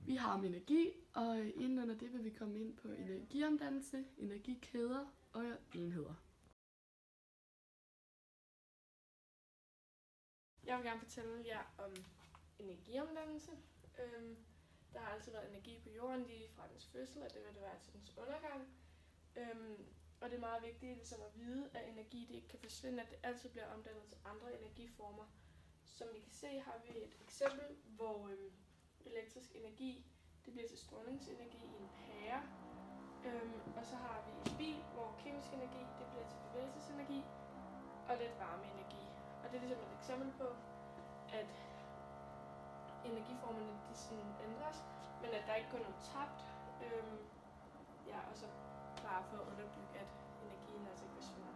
Vi har om energi, og inden under det vil vi komme ind på energiomdannelse, energikæder og enheder. Jeg vil gerne fortælle jer om energiomdannelse. Der har altid været energi på jorden lige fra dens fødsel, og det vil det være til dens undergang. Og det er meget vigtigt ligesom at vide, at energi det ikke kan forsvinde, at det altid bliver omdannet til andre energiformer. Som vi kan se, har vi et eksempel, hvor elektrisk energi det bliver til strålingsenergi i en pære. Og så har vi en bil, hvor kemisk energi det bliver til bevægelsesenergi og lidt varmeenergi. Og det er ligesom et eksempel på, at energiformerne de sådan ændres, men at der ikke går noget tabt. Og så bare for at underbygge, at energien altså ikke forsvinder.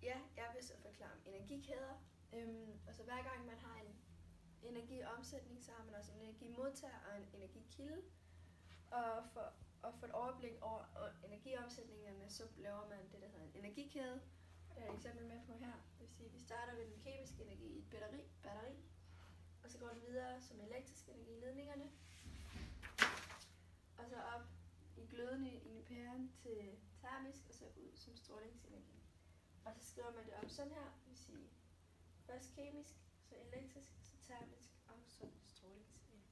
Ja, jeg vil så forklare om energikæder. Og så hver gang man har en energiomsætning, så har man også en energimodtager og en energikilde. Og for et overblik over energiomsætningerne, så laver man det, der hedder en energikæde. Der er et eksempel med på her. Det vil sige, at vi starter ved den kemiske energi i et batteri, og så går den videre som elektrisk energi i ledningerne, og så op i glødende i pæren til termisk, og så ud som strålingsenergi. Og så skriver man det op sådan her, det vil sige først kemisk, så elektrisk, så termisk og så strålingsenergi.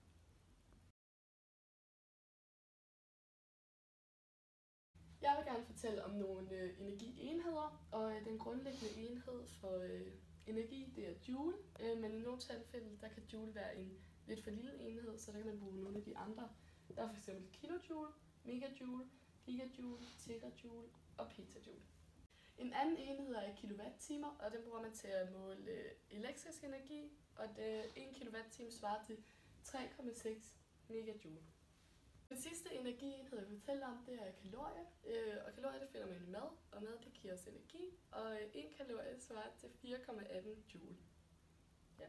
Jeg vil gerne fortælle om nogle energienheder, og den grundlæggende enhed for energi det er joule, men i nogle tilfælde der kan joule være en lidt for lille enhed, så der kan man bruge nogle af de andre. Der er f.eks. kilojoule, megajoule, gigajoule, terajoule og petajoule. En anden enhed er kilowattimer, og den bruger man til at måle elektrisk energi, og 1 kilowatt-time svarer til 3,6 megajoule. Den sidste energienhed, jeg vil fortælle om, det er kalorier, og kalorier det finder man i mad, og mad det giver os energi, og 1 kalorie svarer til 4,18 joule. Ja.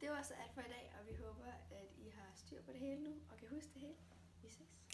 Det var så alt for i dag, og vi håber, at I har styr på det hele nu, og kan huske det hele. Vi ses.